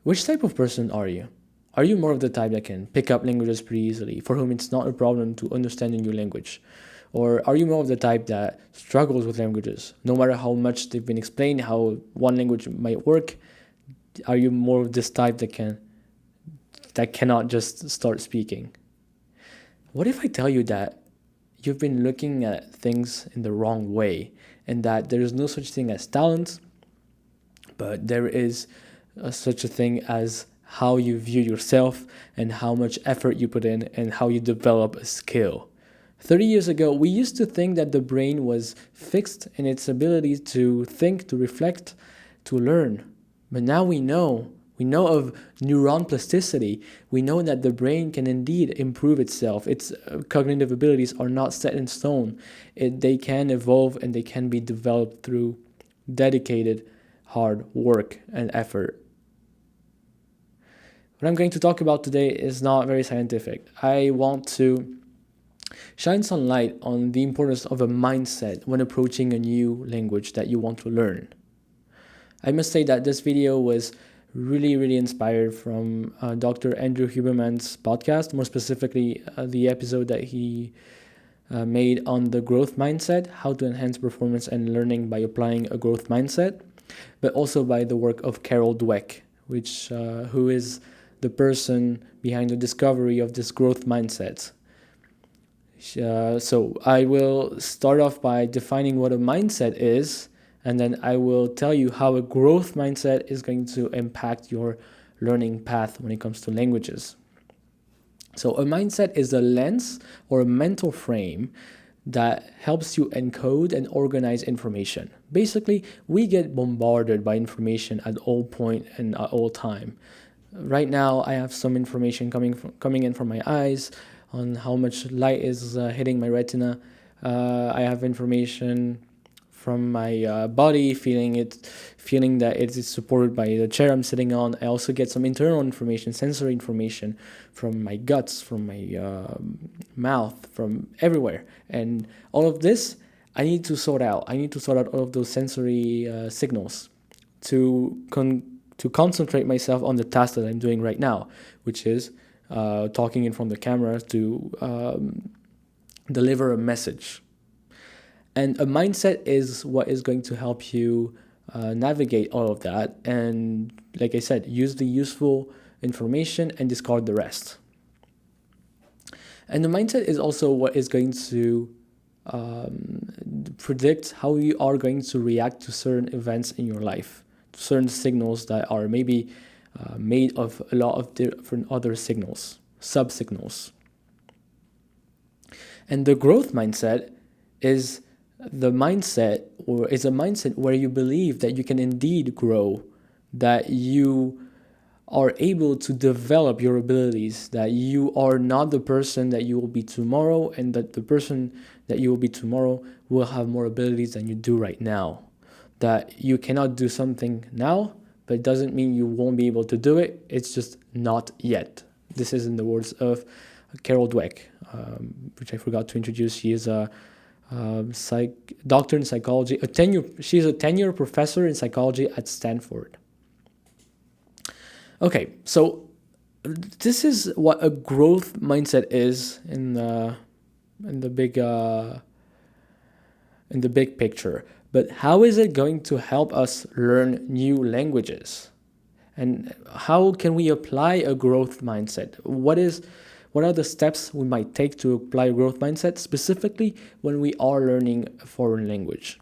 Which type of person are you? Are you more of the type that can pick up languages pretty easily, for whom it's not a problem to understand a new language? Or are you more of the type that struggles with languages? No matter how much they've been explained, how one language might work, are you more of this type that cannot just start speaking? What if I tell you that you've been looking at things in the wrong way, and that there is no such thing as talent, but there is such a thing as how you view yourself and how much effort you put in and how you develop a skill. 30 years ago, we used to think that the brain was fixed in its ability to think, to reflect, to learn. But now we know. We know of neuron-plasticity. We know that the brain can indeed improve itself. Its cognitive abilities are not set in stone. They can evolve and they can be developed through dedicated hard work and effort. What I'm going to talk about today is not very scientific. I want to shine some light on the importance of a mindset when approaching a new language that you want to learn. I must say that this video was really inspired from Dr. Andrew Huberman's podcast, more specifically the episode that he made on the growth mindset, how to enhance performance and learning by applying a growth mindset, but also by the work of Carol Dweck, who is the person behind the discovery of this growth mindset. So I will start off by defining what a mindset is, and then I will tell you how a growth mindset is going to impact your learning path when it comes to languages. So a mindset is a lens or a mental frame that helps you encode and organize information. Basically, we get bombarded by information at all point and at all time. Right now, I have some information coming in from my eyes on how much light is hitting my retina. I have information from my body, feeling that it is supported by the chair I'm sitting on. I also get some internal information, sensory information from my guts, from my mouth, from everywhere. And all of this, I need to sort out. I need to sort out all of those sensory signals to concentrate myself on the task that I'm doing right now, which is talking in front of the camera to deliver a message. And a mindset is what is going to help you navigate all of that. And like I said, use the useful information and discard the rest. And the mindset is also what is going to predict how you are going to react to certain events in your life, certain signals that are maybe made of a lot of different other signals, sub-signals. And the growth mindset is a mindset where you believe that you can indeed grow, that you are able to develop your abilities, that you are not the person that you will be tomorrow, and that the person that you will be tomorrow will have more abilities than you do right now. That you cannot do something now, but it doesn't mean you won't be able to do it. It's just not yet. This is in the words of Carol Dweck, which I forgot to introduce. She is a doctor in psychology. She's a tenure professor in psychology at Stanford. Okay, so this is what a growth mindset is in the big picture. But how is it going to help us learn new languages? And how can we apply a growth mindset? What are the steps we might take to apply a growth mindset, specifically when we are learning a foreign language?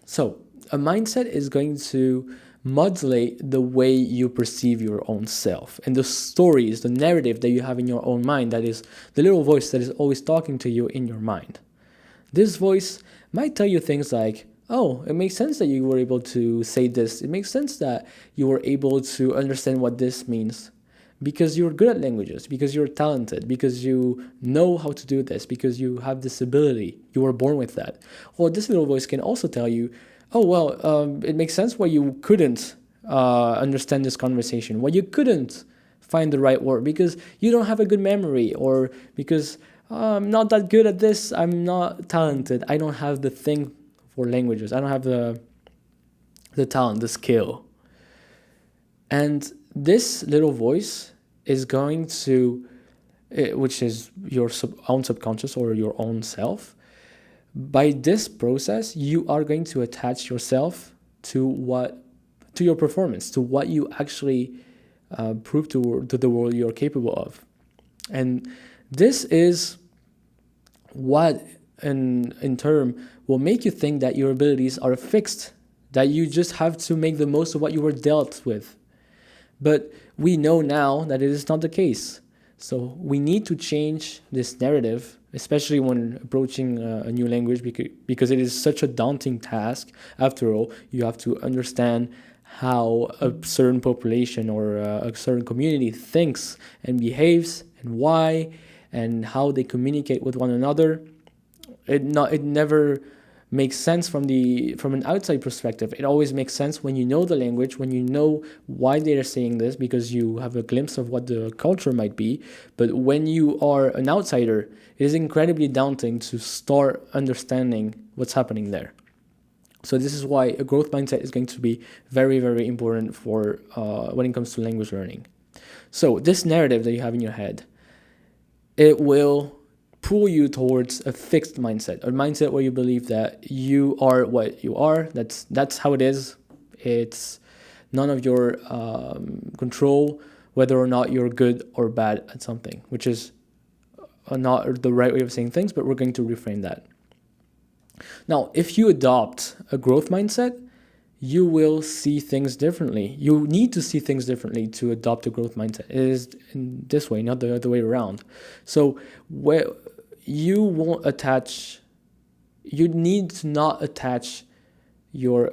So, a mindset is going to modulate the way you perceive your own self and the stories, the narrative that you have in your own mind, that is the little voice that is always talking to you in your mind. This voice might tell you things like, oh, it makes sense that you were able to say this. It makes sense that you were able to understand what this means because you're good at languages, because you're talented, because you know how to do this, because you have this ability. You were born with that. Or this little voice can also tell you, oh, well, it makes sense why you couldn't understand this conversation, why you couldn't find the right word, because you don't have a good memory, or because I'm not that good at this, I'm not talented, I don't have the thing for languages, I don't have the the talent, the skill. And this little voice is going to, which is your own subconscious or your own self. By this process, you are going to attach yourself to your performance, to what you actually prove to the world you're capable of. And this is what in turn will make you think that your abilities are fixed, that you just have to make the most of what you were dealt with. But we know now that it is not the case. So we need to change this narrative, especially when approaching a new language, because it is such a daunting task. After all, you have to understand how a certain population or a certain community thinks and behaves, and why, and how they communicate with one another. It never makes sense from an outside perspective. It always makes sense when you know the language, when you know why they are saying this, because you have a glimpse of what the culture might be. But when you are an outsider, it is incredibly daunting to start understanding what's happening there. So this is why a growth mindset is going to be very, very important for when it comes to language learning. So this narrative that you have in your head, it will pull you towards a fixed mindset, a mindset where you believe that you are what you are. That's how it is. It's none of your control whether or not you're good or bad at something, which is not the right way of saying things, but we're going to reframe that. Now, if you adopt a growth mindset, you will see things differently. You need to see things differently to adopt a growth mindset. It is in this way, not the other way around. So where you won't attach, you need to not attach your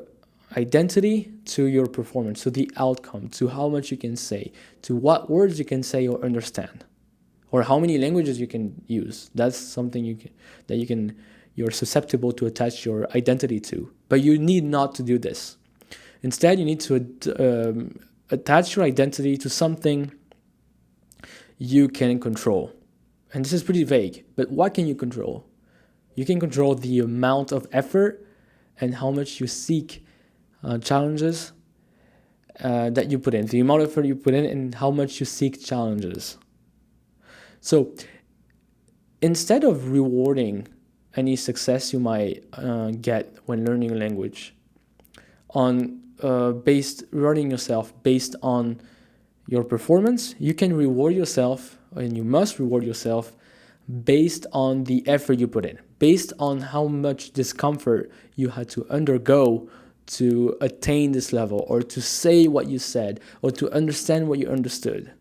identity to your performance, to the outcome, to how much you can say, to what words you can say or understand, or how many languages you can use. That's something you're susceptible to attach your identity to. But you need not to do this. Instead, you need to attach your identity to something you can control. And this is pretty vague, but what can you control? You can control the amount of effort and how much you seek challenges that you put in, the amount of effort you put in and how much you seek challenges. So instead of rewarding any success you might get when learning a language on rewarding yourself based on your performance, you can reward yourself, and you must reward yourself based on the effort you put in, based on how much discomfort you had to undergo to attain this level, or to say what you said, or to understand what you understood.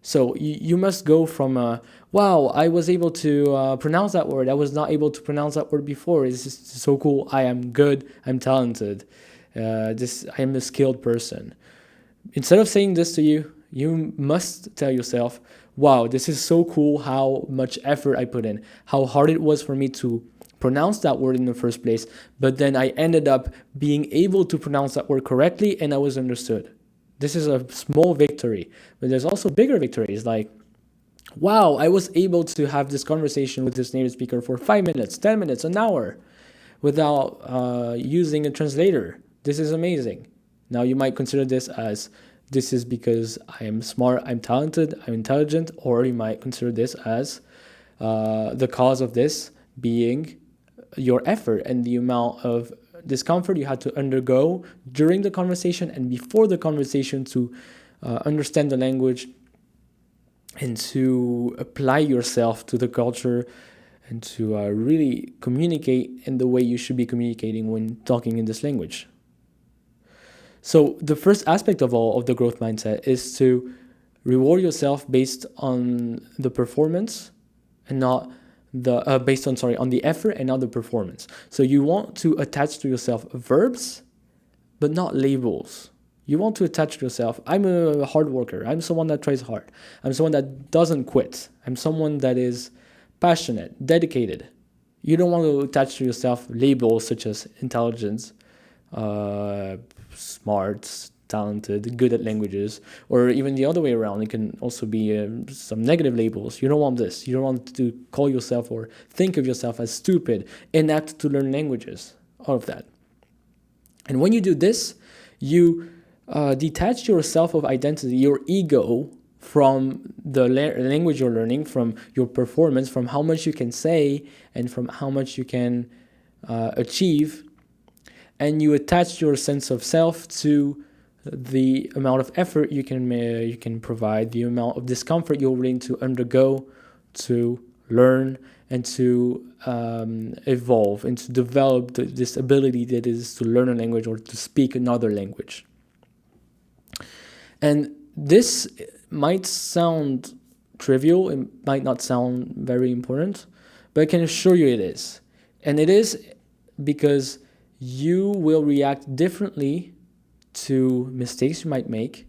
So you must go from, wow, I was able to pronounce that word. I was not able to pronounce that word before. It's just so cool. I am good. I'm talented. I am a skilled person. Instead of saying this to you, you must tell yourself, wow, this is so cool how much effort I put in, how hard it was for me to pronounce that word in the first place, but then I ended up being able to pronounce that word correctly and I was understood. This is a small victory, but there's also bigger victories like, wow, I was able to have this conversation with this native speaker for 5 minutes, 10 minutes, an hour without using a translator. This is amazing. Now you might consider this is because I am smart, I'm talented, I'm intelligent, or you might consider this as the cause of this being your effort and the amount of discomfort you had to undergo during the conversation and before the conversation to understand the language and to apply yourself to the culture and to really communicate in the way you should be communicating when talking in this language. So the first aspect of all of the growth mindset is to reward yourself based on the performance and not on the effort and not the performance. So you want to attach to yourself verbs, but not labels. You want to attach to yourself, I'm a hard worker. I'm someone that tries hard. I'm someone that doesn't quit. I'm someone that is passionate, dedicated. You don't want to attach to yourself labels such as intelligence, smart, talented, good at languages, or even the other way around. It can also be some negative labels. You don't want this. You don't want to call yourself or think of yourself as stupid, inept to learn languages, all of that. And when you do this, you detach your self of identity, your ego, from the language you're learning, from your performance, from how much you can say, and from how much you can achieve. And you attach your sense of self to the amount of effort you can provide, the amount of discomfort you're willing to undergo to learn and to evolve and to develop this ability that is to learn a language or to speak another language. And this might sound trivial, it might not sound very important, but I can assure you it is. And it is because you will react differently to mistakes you might make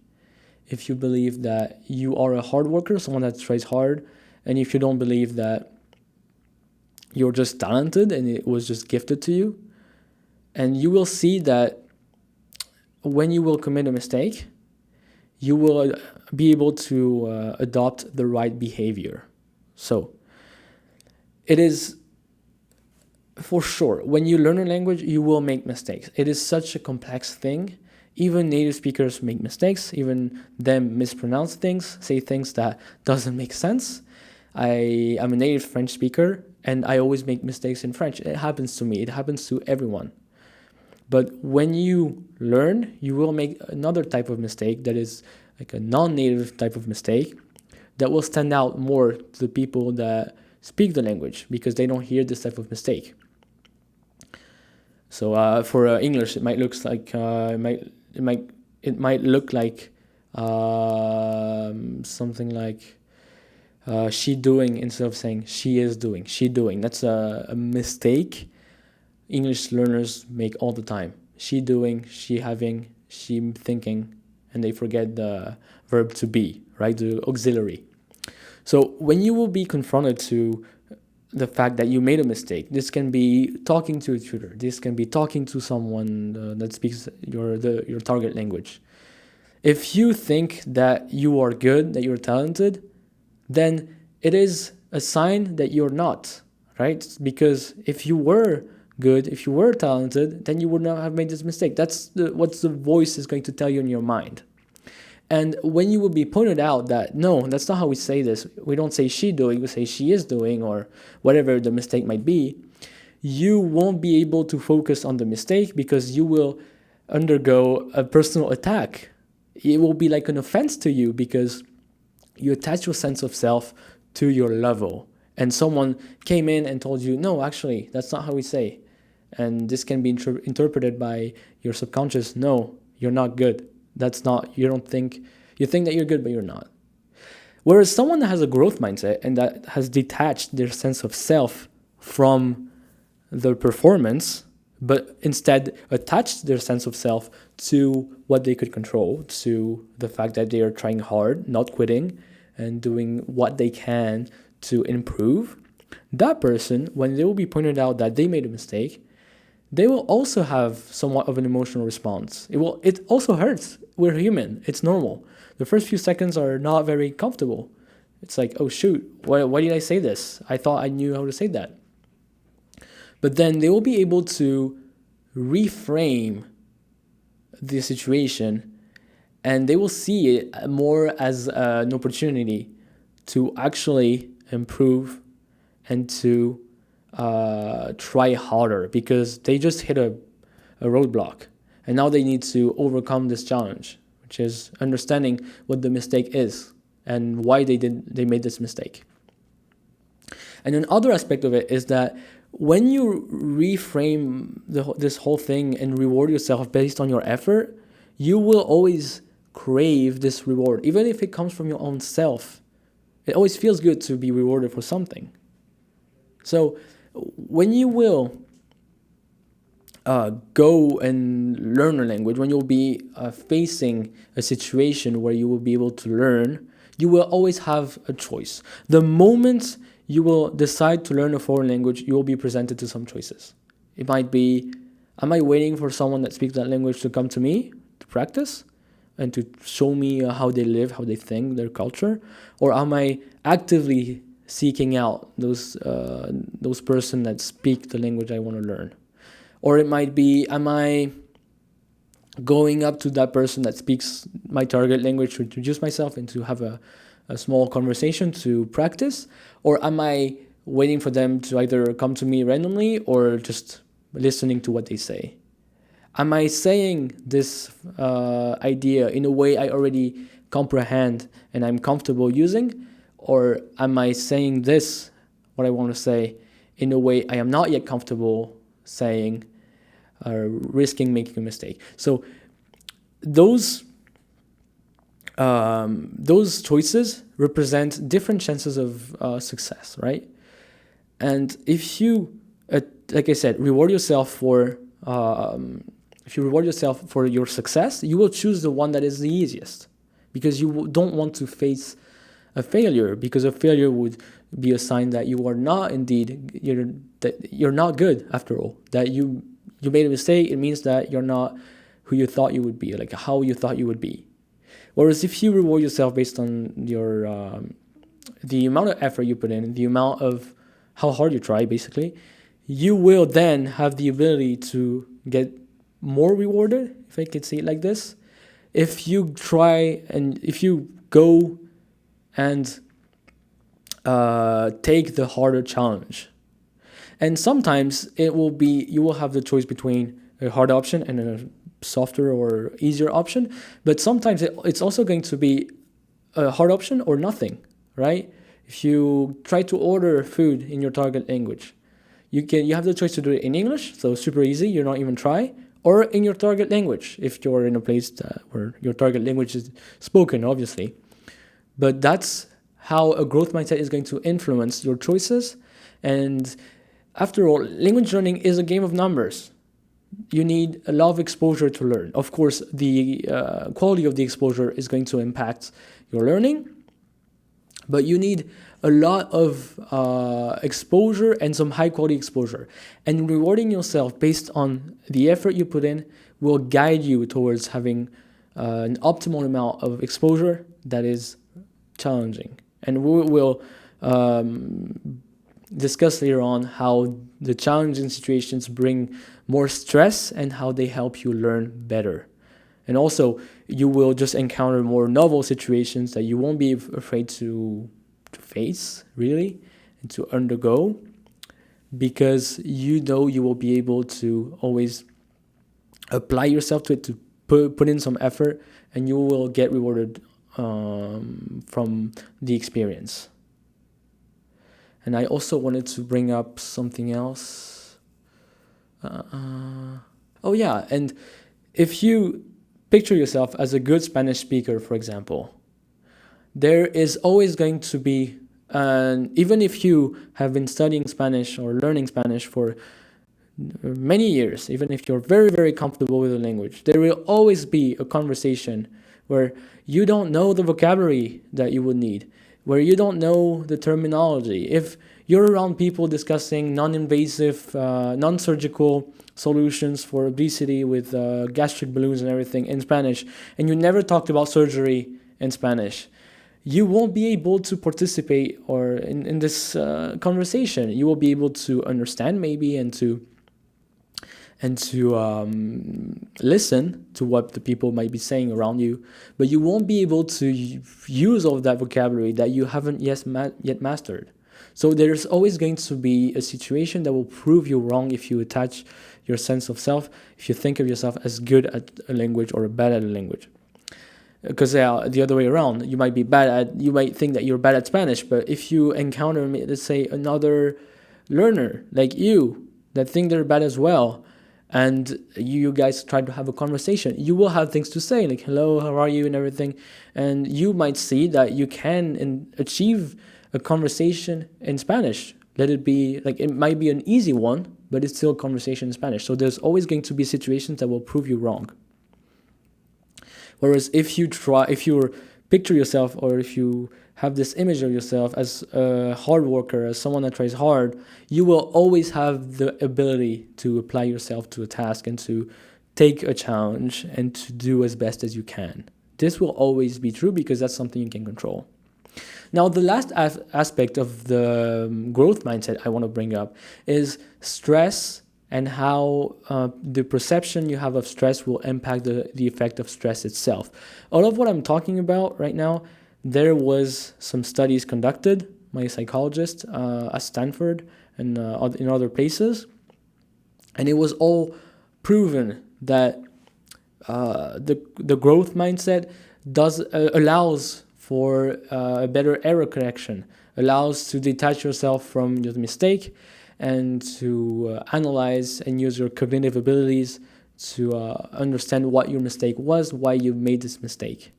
if you believe that you are a hard worker, someone that tries hard, and if you don't believe that you're just talented and it was just gifted to you. And you will see that when you will commit a mistake, you will be able to adopt the right behavior. So it is for sure, when you learn a language, you will make mistakes. It is such a complex thing. Even native speakers make mistakes, even them mispronounce things, say things that doesn't make sense. I'm a native French speaker, and I always make mistakes in French. It happens to me. It happens to everyone. But when you learn, you will make another type of mistake that is like a non-native type of mistake that will stand out more to the people that speak the language because they don't hear this type of mistake. So for English, it might look like it might look like something like she doing instead of saying she is doing. She doing. That's a mistake English learners make all the time. She doing, she having, she thinking, and they forget the verb to be, right? The auxiliary. So when you will be confronted to the fact that you made a mistake, this can be talking to a tutor, this can be talking to someone that speaks your target language. If you think that you are good, that you're talented, then it is a sign that you're not, right? Because if you were good, if you were talented, then you would not have made this mistake. That's what the voice is going to tell you in your mind. And when you will be pointed out that, no, that's not how we say this. We don't say she doing, we say she is doing, or whatever the mistake might be. You won't be able to focus on the mistake because you will undergo a personal attack. It will be like an offense to you because you attach your sense of self to your level. And someone came in and told you, no, actually, that's not how we say. And this can be interpreted by your subconscious. No, you're not good. That's not, you think that you're good, but you're not. Whereas someone that has a growth mindset and that has detached their sense of self from their performance, but instead attached their sense of self to what they could control, to the fact that they are trying hard, not quitting, and doing what they can to improve, that person, when they will be pointed out that they made a mistake, they will also have somewhat of an emotional response. It also hurts. We're human. It's normal. The first few seconds are not very comfortable. It's like, oh shoot, why did I say this? I thought I knew how to say that. But then they will be able to reframe the situation and they will see it more as an opportunity to actually improve and to try harder because they just hit a roadblock and now they need to overcome this challenge, which is understanding what the mistake is and why they made this mistake. And another aspect of it is that when you reframe this whole thing and reward yourself based on your effort, you will always crave this reward, even if it comes from your own self. It always feels good to be rewarded for something. So when you will go and learn a language, when you'll be facing a situation where you will be able to learn, you will always have a choice. The moment you will decide to learn a foreign language, you will be presented to some choices. It might be, am I waiting for someone that speaks that language to come to me to practice and to show me how they live, how they think, their culture? Or am I actively seeking out those person that speak the language I want to learn? Or it might be, am I going up to that person that speaks my target language to introduce myself and to have a small conversation to practice? Or am I waiting for them to either come to me randomly or just listening to what they say? Am I saying this idea in a way I already comprehend and I'm comfortable using? Or am I saying this, what I want to say, in a way I am not yet comfortable saying, risking making a mistake? So those choices represent different chances of success, right? And if you, like I said, reward yourself for if you reward yourself for your success, you will choose the one that is the easiest, because you don't want to face a failure, because a failure would be a sign that you are not indeed that you're not good after all. That you made a mistake. It means that you're not who you thought you would be, like how you thought you would be. Whereas if you reward yourself based on your the amount of effort you put in, the amount of how hard you try, basically, you will then have the ability to get more rewarded, if I could say it like this, if you try and if you go and take the harder challenge. And sometimes it will be, you will have the choice between a hard option and a softer or easier option, but sometimes it's also going to be a hard option or nothing, right? If you try to order food in your target language, you have the choice to do it in English, so super easy, you're not even try, or in your target language if you're in a place where your target language is spoken, obviously. But that's how a growth mindset is going to influence your choices. And after all, language learning is a game of numbers. You need a lot of exposure to learn. Of course, the quality of the exposure is going to impact your learning, but you need a lot of exposure and some high quality exposure. And rewarding yourself based on the effort you put in will guide you towards having an optimal amount of exposure that is challenging. And we will discuss later on how the challenging situations bring more stress and how they help you learn better. And also, you will just encounter more novel situations that you won't be afraid to face, really, and to undergo, because you know you will be able to always apply yourself to it, to put in some effort, and you will get rewarded from the experience. And I also wanted to bring up something else. Oh yeah, and if you picture yourself as a good Spanish speaker, for example, there is always going to be, even if you have been studying Spanish or learning Spanish for many years, even if you're very, very comfortable with the language, there will always be a conversation where you don't know the vocabulary that you would need, where you don't know the terminology. If you're around people discussing non-invasive, non-surgical solutions for obesity with gastric balloons and everything in Spanish, and you never talked about surgery in Spanish, you won't be able to participate or in this conversation. You will be able to understand maybe and to listen to what the people might be saying around you, but you won't be able to use all of that vocabulary that you haven't yet mastered. So there's always going to be a situation that will prove you wrong if you attach your sense of self, if you think of yourself as good at a language or bad at a language. Because the other way around, you might think that you're bad at Spanish, but if you encounter, let's say, another learner like you that think they're bad as well, and you guys try to have a conversation, you will have things to say, like hello, how are you, and everything, and you might see that you can achieve a conversation in Spanish. Let it be, like, it might be an easy one, but it's still a conversation in Spanish. So there's always going to be situations that will prove you wrong. Whereas if you picture yourself, or if you have this image of yourself as a hard worker, as someone that tries hard, you will always have the ability to apply yourself to a task and to take a challenge and to do as best as you can. This will always be true because that's something you can control. Now, the last aspect of the growth mindset I want to bring up is stress and how the perception you have of stress will impact the effect of stress itself. All of what I'm talking about right now, there was some studies conducted by a psychologist at Stanford and in other places, and it was all proven that the growth mindset allows for a better error correction, allows to detach yourself from your mistake, and to analyze and use your cognitive abilities to understand what your mistake was, why you made this mistake.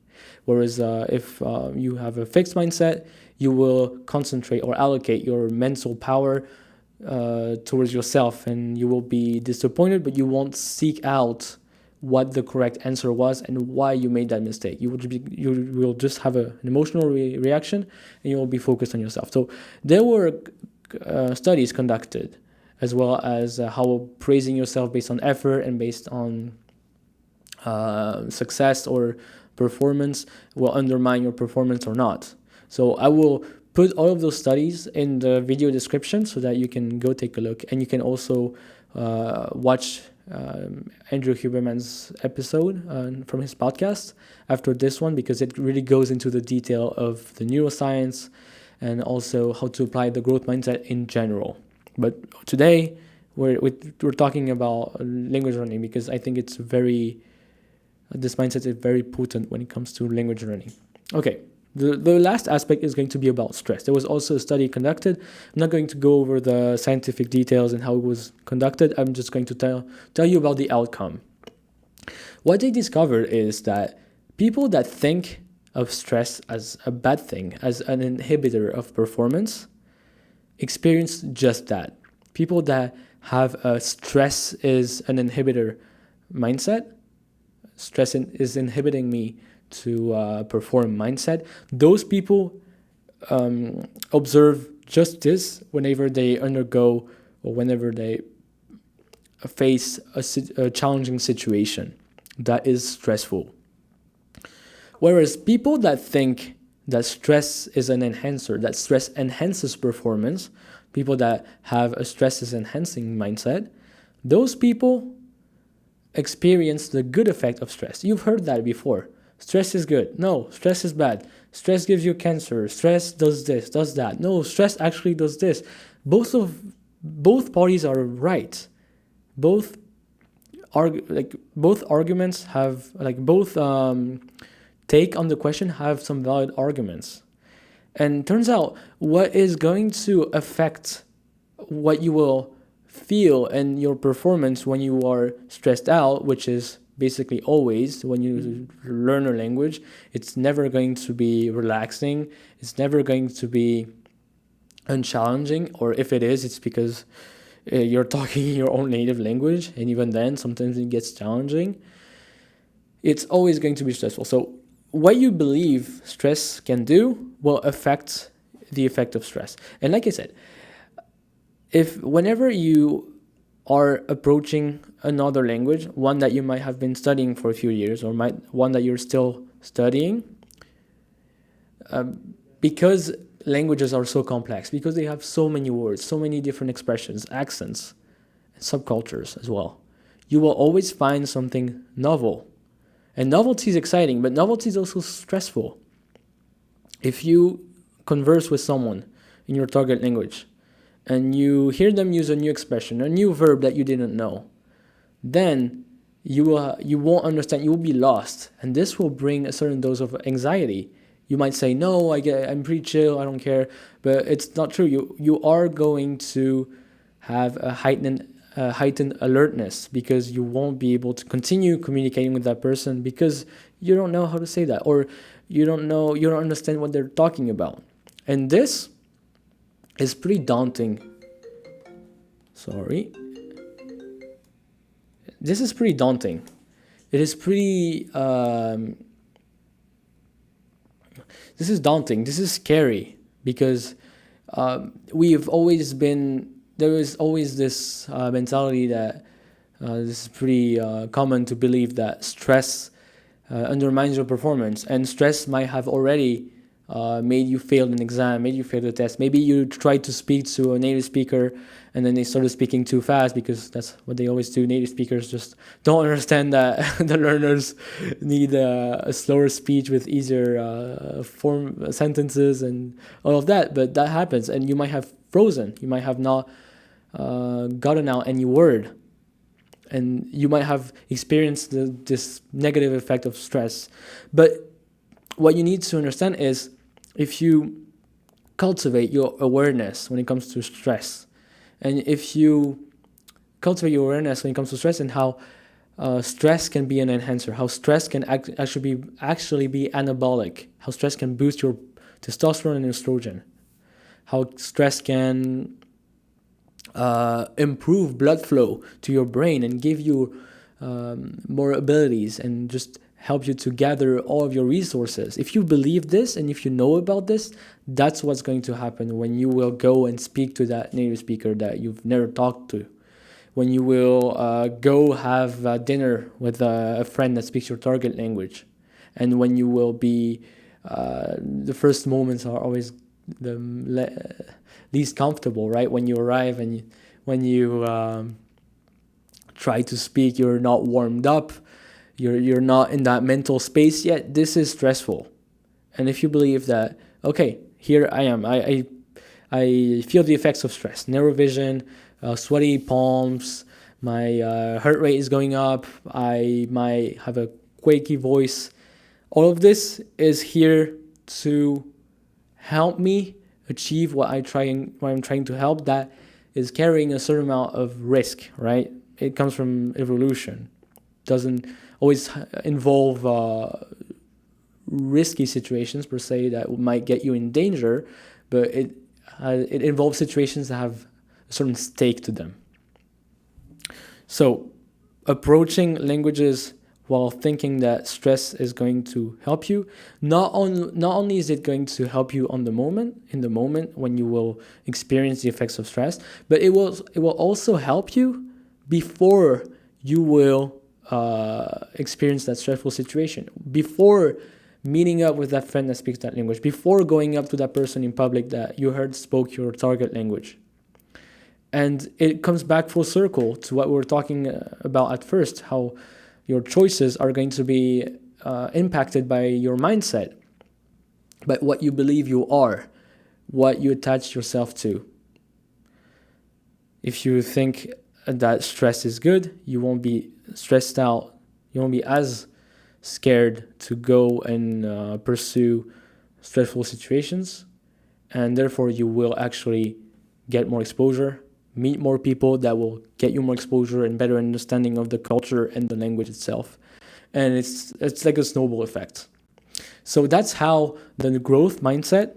Whereas if you have a fixed mindset, you will concentrate or allocate your mental power towards yourself, and you will be disappointed, but you won't seek out what the correct answer was and why you made that mistake. You will just have an emotional reaction, and you will be focused on yourself. So there were studies conducted, as well as how praising yourself based on effort and based on success or performance will undermine your performance or not. So I will put all of those studies in the video description so that you can go take a look, and you can also watch Andrew Huberman's episode from his podcast after this one, because it really goes into the detail of the neuroscience and also how to apply the growth mindset in general. But today we're talking about language learning, because I think this mindset is very potent when it comes to language learning. Okay, the last aspect is going to be about stress. There was also a study conducted. I'm not going to go over the scientific details and how it was conducted. I'm just going to tell you about the outcome. What they discovered is that people that think of stress as a bad thing, as an inhibitor of performance, experience just that. People that have a stress is an inhibitor mindset, stress is inhibiting me to perform mindset, those people observe just this whenever they undergo or whenever they face a challenging situation that is stressful. Whereas people that think that stress is an enhancer, that stress enhances performance, people that have a stress is enhancing mindset, those people experience the good effect of stress. You've heard that before. Stress is good. No, stress is bad. Stress gives you cancer. Stress does this, does that. No, stress actually does this. Both parties are right. Both arguments have both take on the question have some valid arguments. And turns out what is going to affect what you will feel and your performance when you are stressed out, which is basically always when you learn a language, it's never going to be relaxing. It's never going to be unchallenging, or if it is, it's because you're talking your own native language, and even then, sometimes it gets challenging. It's always going to be stressful. So what you believe stress can do will affect the effect of stress. And like I said, whenever you are approaching another language, one that you might have been studying for a few years, or one that you're still studying, because languages are so complex, because they have so many words, so many different expressions, accents, and subcultures as well, you will always find something novel. And novelty is exciting, but novelty is also stressful. If you converse with someone in your target language, and you hear them use a new expression, a new verb that you didn't know, then you won't understand, you will be lost. And this will bring a certain dose of anxiety. You might say, no, I'm pretty chill, I don't care. But it's not true. You are going to have a heightened alertness, because you won't be able to continue communicating with that person because you don't know how to say that, or you don't understand what they're talking about. And this is pretty daunting. This is pretty daunting. It is pretty this is daunting. This is scary, because there is always this mentality that this is pretty common to believe that stress undermines your performance, and stress might have already made you fail an exam, made you fail the test. Maybe you tried to speak to a native speaker and then they started speaking too fast, because that's what they always do. Native speakers just don't understand that the learners need a slower speech with easier form sentences and all of that. But that happens, and you might have frozen. You might have not gotten out any word, and you might have experienced this negative effect of stress. But what you need to understand is, if you cultivate your awareness when it comes to stress, and if you cultivate your awareness when it comes to stress, and how stress can be an enhancer, how stress can actually be anabolic, how stress can boost your testosterone and estrogen, how stress can improve blood flow to your brain and give you more abilities, and just help you to gather all of your resources. If you believe this and if you know about this, that's what's going to happen when you will go and speak to that native speaker that you've never talked to. When you will go have dinner with a friend that speaks your target language. And when you will be, the first moments are always the least comfortable, right? When you arrive and when you try to speak, you're not warmed up, you're not in that mental space yet. This is stressful. And if you believe that, okay, here I am, I feel the effects of stress, narrow vision, sweaty palms, my heart rate is going up, I might have a quaky voice. All of this is here to help me achieve what I'm trying to help. That is carrying a certain amount of risk, right? It comes from evolution. Doesn't always involve risky situations per se that might get you in danger, but it involves situations that have a certain stake to them. So approaching languages while thinking that stress is going to help you, not only is it going to help you in the moment when you will experience the effects of stress, but it will also help you before you will experience that stressful situation, before meeting up with that friend that speaks that language, before going up to that person in public that you heard spoke your target language. And it comes back full circle to what we were talking about at first, how your choices are going to be impacted by your mindset, by what you believe you are, what you attach yourself to. If you think that stress is good, you won't be stressed out, you won't be as scared to go and pursue stressful situations, and therefore you will actually get more exposure, meet more people that will get you more exposure and better understanding of the culture and the language itself. And it's like a snowball effect. So that's how the growth mindset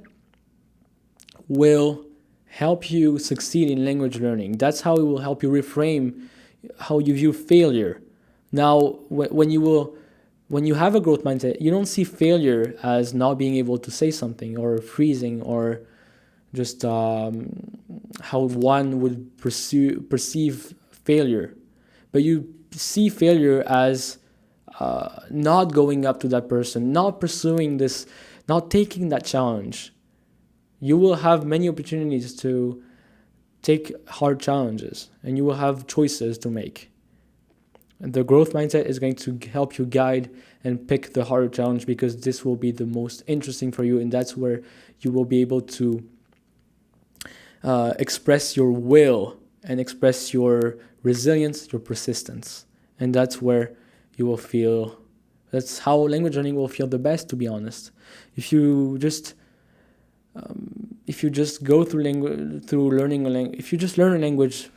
will help you succeed in language learning. That's how it will help you reframe how you view failure. Now, when you have a growth mindset, you don't see failure as not being able to say something, or freezing, or just how one would perceive failure. But you see failure as not going up to that person, not pursuing this, not taking that challenge. You will have many opportunities to take hard challenges, and you will have choices to make. And the growth mindset is going to help you guide and pick the harder challenge, because this will be the most interesting for you, and that's where you will be able to express your will and express your resilience, your persistence. And that's where you will feel, that's how language learning will feel the best, to be honest. If you just go through learning a language, if you just learn a language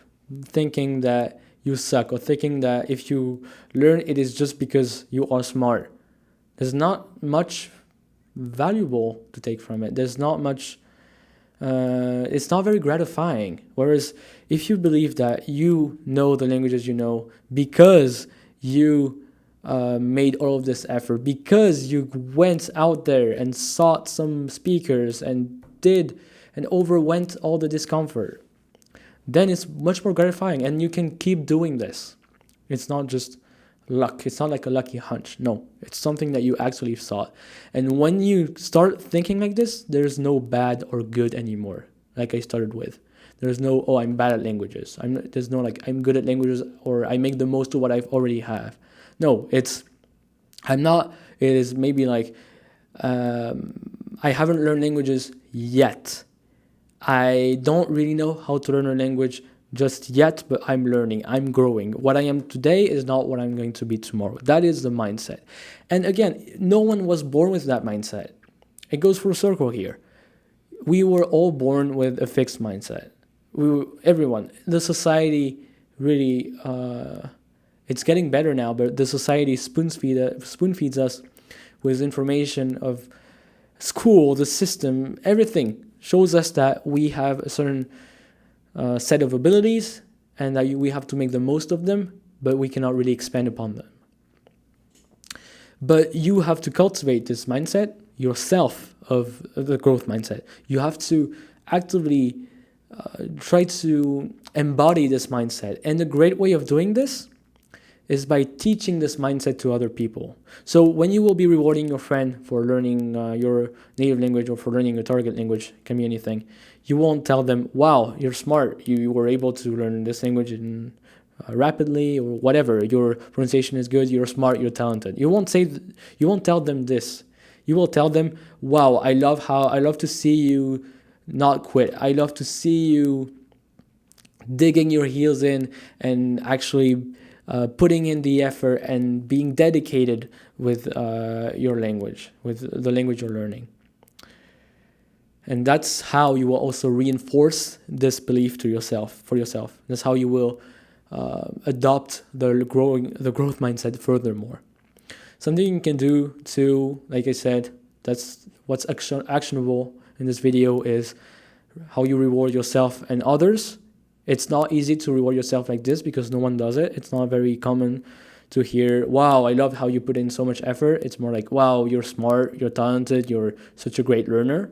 thinking that you suck, or thinking that if you learn it is just because you are smart, there's not much valuable to take from it. There's not much, it's not very gratifying. Whereas if you believe that you know the languages you know because you made all of this effort, because you went out there and sought some speakers and did and overwent all the discomfort, then it's much more gratifying, and you can keep doing this. It's not just luck. It's not like a lucky hunch. No, it's something that you actually sought. And when you start thinking like this, there's no bad or good anymore. Like I started with, there's no, oh, I'm bad at languages. There's no like I'm good at languages, or I make the most of what I've already have. No, it's I'm not. It is maybe like I haven't learned languages yet. I don't really know how to learn a language just yet, but I'm learning, I'm growing. What I am today is not what I'm going to be tomorrow. That is the mindset. And again, no one was born with that mindset. It goes full circle here. We were all born with a fixed mindset. Everyone, the society really, it's getting better now, but the society spoon feeds us with information of school, the system, everything shows us that we have a certain set of abilities and that we have to make the most of them, but we cannot really expand upon them. But you have to cultivate this mindset yourself, of the growth mindset. You have to actively try to embody this mindset. And a great way of doing this is by teaching this mindset to other people. So when you will be rewarding your friend for learning your native language or for learning your target language, it can be anything, you won't tell them, wow, you're smart, you were able to learn this language rapidly, or whatever, your pronunciation is good, you're smart, you're talented. You won't tell them this. You will tell them, wow, I love to see you not quit. I love to see you digging your heels in and actually putting in the effort and being dedicated with your language, with the language you're learning. And that's how you will also reinforce this belief for yourself. That's how you will adopt the growth mindset furthermore. Something you can do too, like I said, that's what's actionable in this video, is how you reward yourself and others. It's not easy to reward yourself like this because no one does it. It's not very common to hear, wow, I love how you put in so much effort. It's more like, wow, you're smart, you're talented, you're such a great learner.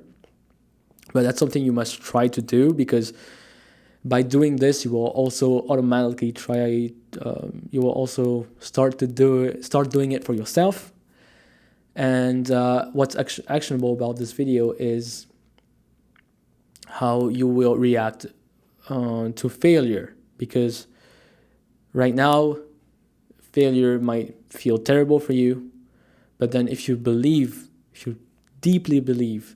But that's something you must try to do, because by doing this, you will also automatically you will also start doing it for yourself. And what's actionable about this video is how you will react to failure, because right now failure might feel terrible for you, but then if you deeply believe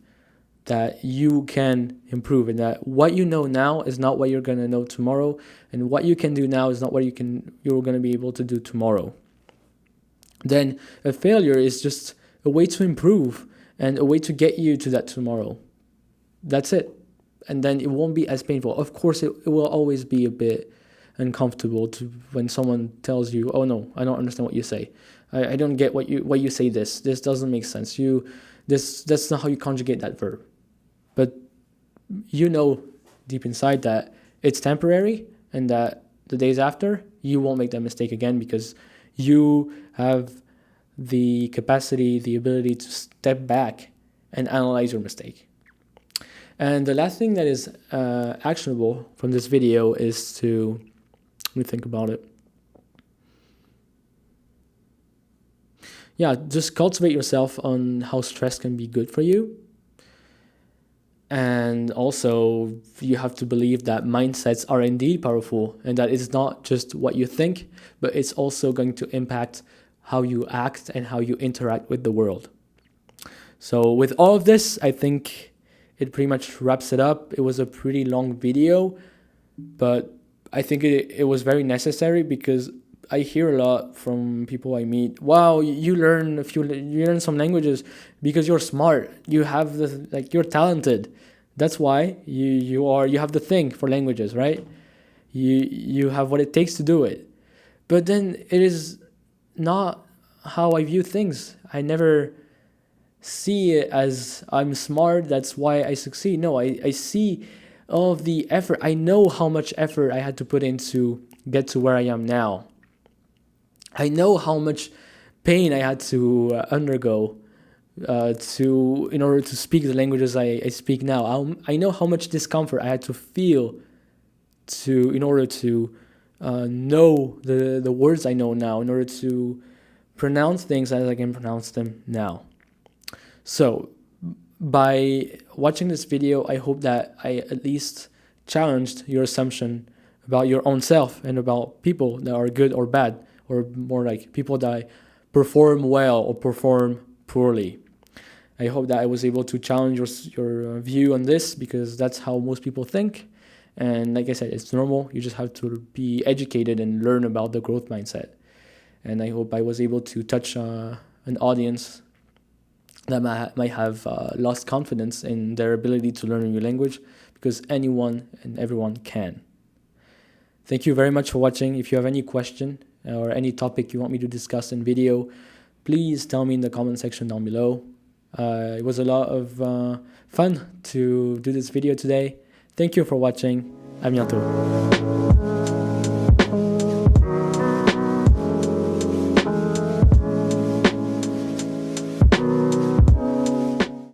that you can improve and that what you know now is not what you're going to know tomorrow, and what you can do now is not what you're going to be able to do tomorrow, then a failure is just a way to improve and a way to get you to that tomorrow. That's it. And then it won't be as painful. Of course, it will always be a bit uncomfortable when someone tells you, oh no, I don't understand what you say. I don't get what you say this doesn't make sense. That's not how you conjugate that verb. But you know deep inside that it's temporary, and that the days after you won't make that mistake again, because you have the capacity, the ability to step back and analyze your mistake. And the last thing that is actionable from this video is to, let me think about it. Yeah, just cultivate yourself on how stress can be good for you. And also, you have to believe that mindsets are indeed powerful, and that it's not just what you think, but it's also going to impact how you act and how you interact with the world. So with all of this, I think it pretty much wraps it up. It was a pretty long video, but I think it was very necessary, because I hear a lot from people I meet, wow, you learn some languages because you're smart, you have you're talented. That's why you have the thing for languages, right? You have what it takes to do it. But then it is not how I view things. I never see it as I'm smart, that's why I succeed. No, I see all of the effort. I know how much effort I had to put in to get to where I am now. I know how much pain I had to undergo in order to speak the languages I speak now. I know how much discomfort I had to feel in order to know the words I know now, in order to pronounce things as I can pronounce them now. So by watching this video, I hope that I at least challenged your assumption about your own self and about people that are good or bad, or more like people that perform well or perform poorly. I hope that I was able to challenge your view on this, because that's how most people think. And like I said, it's normal. You just have to be educated and learn about the growth mindset. And I hope I was able to touch an audience that might have lost confidence in their ability to learn a new language, because anyone and everyone can. Thank you very much for watching. If you have any question or any topic you want me to discuss in video, please tell me in the comment section down below. It was a lot of fun to do this video today. Thank you for watching. À bientôt.